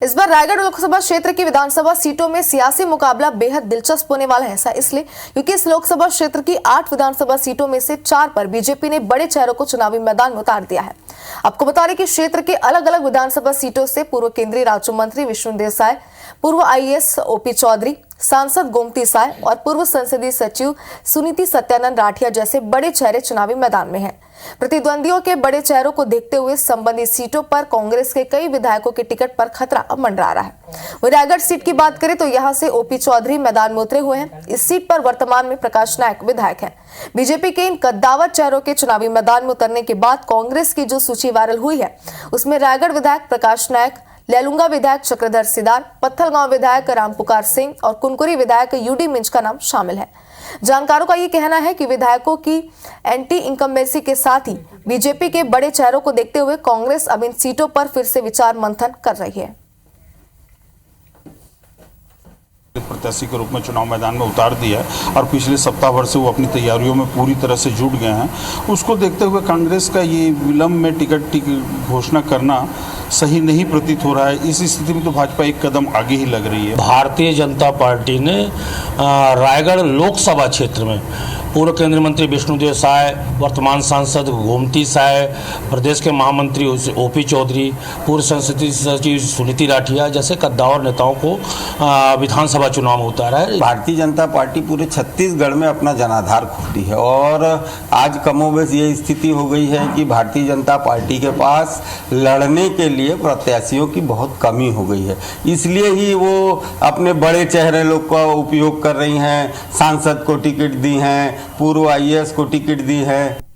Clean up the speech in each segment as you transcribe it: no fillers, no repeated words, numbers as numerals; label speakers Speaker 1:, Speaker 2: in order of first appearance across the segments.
Speaker 1: इस बार रायगढ़ लोकसभा क्षेत्र की विधानसभा सीटों में सियासी मुकाबला बेहद दिलचस्प होने वाला है। ऐसा इसलिए क्योंकि इस लोकसभा क्षेत्र की 8 विधानसभा सीटों में से 4 पर बीजेपी ने बड़े चेहरों को चुनावी मैदान में उतार दिया है। आपको बता दें कि क्षेत्र के अलग अलग विधानसभा सीटों से पूर्व केंद्रीय राज्य मंत्री विष्णु देसाई, पूर्व आईएएस ओपी चौधरी, सांसद गोमती साय और पूर्व संसदीय सचिव सुनीति सत्यानंद राठिया जैसे बड़े चेहरे चुनावी मैदान में हैं। प्रतिद्वंदियों के बड़े चेहरों को देखते हुए संबंधित सीटों पर कांग्रेस के कई विधायकों के टिकट पर खतरा अब मंडरा रहा है। वहीं रायगढ़ सीट की बात करें तो यहां से ओपी चौधरी मैदान में उतरे हुए हैं। इस सीट पर वर्तमान में प्रकाश नायक विधायक हैं। बीजेपी के इन कद्दावर चेहरों के चुनावी मैदान में उतरने के बाद कांग्रेस की जो सूची वायरल हुई है उसमें रायगढ़ विधायक प्रकाश नायक, लैलूंगा विधायक चक्रधर सिदार, पत्थलगांव विधायक रामपुकार सिंह और कुनकुरी विधायक यूडी मिंज का नाम शामिल है। जानकारों का ये कहना है कि विधायकों की एंटी इनकम्बेंसी के साथ ही बीजेपी के बड़े चेहरों को देखते हुए कांग्रेस अब इन सीटों पर फिर से विचार मंथन कर रही है।
Speaker 2: प्रत्याशी के रूप में चुनाव मैदान में उतार दिया है और पिछले सप्ताह भर से वो अपनी तैयारियों में पूरी तरह से जुट गए हैं। उसको देखते हुए कांग्रेस का ये विलंब में टिकट की घोषणा करना सही नहीं प्रतीत हो रहा है। इस स्थिति में तो भाजपा एक कदम आगे ही लग रही है।
Speaker 3: भारतीय जनता पार्टी ने रायगढ़ लोकसभा क्षेत्र में पूर्व केंद्रीय मंत्री विष्णु देसाई, वर्तमान सांसद गोमती साय, प्रदेश के महामंत्री ओपी चौधरी, पूर्व संसदीय सचिव सुनीति राठिया जैसे कद्दावर नेताओं को विधानसभा चुनाव में उतारा है।
Speaker 4: भारतीय जनता पार्टी पूरे छत्तीसगढ़ में अपना जनाधार खोती है और आज कमोबेश ये स्थिति हो गई है कि भारतीय जनता पार्टी के पास लड़ने के लिए प्रत्याशियों की बहुत कमी हो गई है। इसलिए ही वो अपने बड़े चेहरे लोग का उपयोग कर रही हैं। सांसद को टिकट दी हैं, पूर्व आईएएस को टिकट दी है।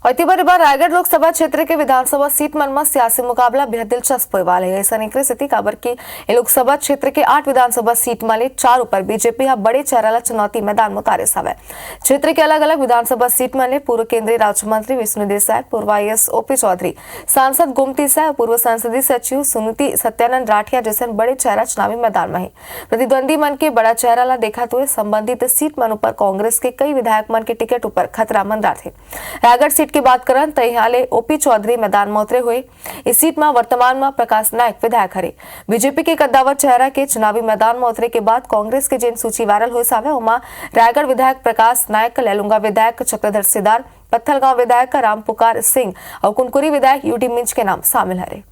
Speaker 1: और इसी बार रायगढ़ लोकसभा क्षेत्र के विधानसभा सीट में सियासी मुकाबला बेहद दिलचस्प होने वाला है। ऐसा निकली स्थिति खबर की लोकसभा क्षेत्र के 8 विधानसभा सीट में 4 पर बीजेपी बड़े चेहरा चुनौती मैदान में उतारे सावे। क्षेत्र के अलग अलग विधानसभा सीट में पूर्व केंद्रीय राज्य मंत्री विष्णु देसाई, पूर्व आईएएस ओपी चौधरी, सांसद गोमती साय, पूर्व संसदीय सचिव सुनीति सत्यानंद राठिया जैसे बड़े चेहरा चुनावी मैदान में है। प्रतिद्वंदी मन के बड़ा चेहरा देखते हुए संबंधित सीट मन पर कांग्रेस के कई विधायक मन के टिकट पर खतरा मंडरा थे। रायगढ़ सीट की बात करें तो यहाँ ओपी चौधरी मैदान में उतरे हुए। इस सीट में वर्तमान में प्रकाश नायक विधायक हरे। बीजेपी के कद्दावर चेहरा के चुनावी मैदान में उतरे के बाद कांग्रेस के जिन सूची वायरल हो सावे उमा रायगढ़ विधायक प्रकाश नायक, लैलूंगा विधायक चक्रधर सिदार, पत्थलगांव विधायक रामपुकार सिंह और कुनकुरी विधायक यूडी मिंज के नाम शामिल है।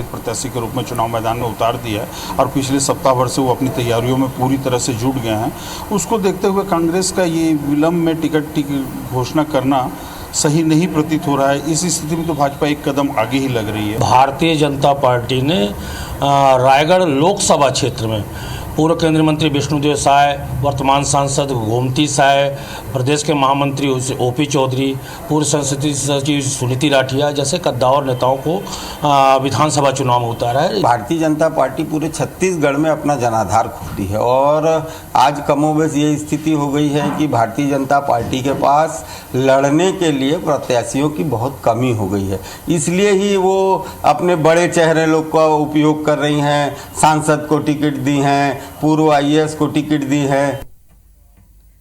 Speaker 2: प्रत्याशी के रूप में चुनाव मैदान में उतार दिया है और पिछले सप्ताह भर से वो अपनी तैयारियों में पूरी तरह से जुट गए हैं। उसको देखते हुए कांग्रेस का ये विलंब में टिकट की घोषणा करना सही नहीं प्रतीत हो रहा है। इस स्थिति में तो भाजपा एक कदम आगे ही लग रही है।
Speaker 3: भारतीय जनता पार्टी ने रायगढ़ लोकसभा क्षेत्र में पूर्व केंद्रीय मंत्री विष्णु देसाई, वर्तमान सांसद गोमती साय, प्रदेश के महामंत्री ओपी चौधरी, पूर्व संसदीय सचिव सुनीति राठिया जैसे कद्दावर नेताओं को विधानसभा चुनाव में उतारा है।
Speaker 4: भारतीय जनता पार्टी पूरे छत्तीसगढ़ में अपना जनाधार खोती है और आज कमोबेश ये स्थिति हो गई है कि भारतीय जनता पार्टी के पास लड़ने के लिए प्रत्याशियों की बहुत कमी हो गई है। इसलिए ही वो अपने बड़े चेहरे लोग का उपयोग कर रही हैं। सांसद को टिकट दी हैं, पूर्व आईएएस को टिकट दी है।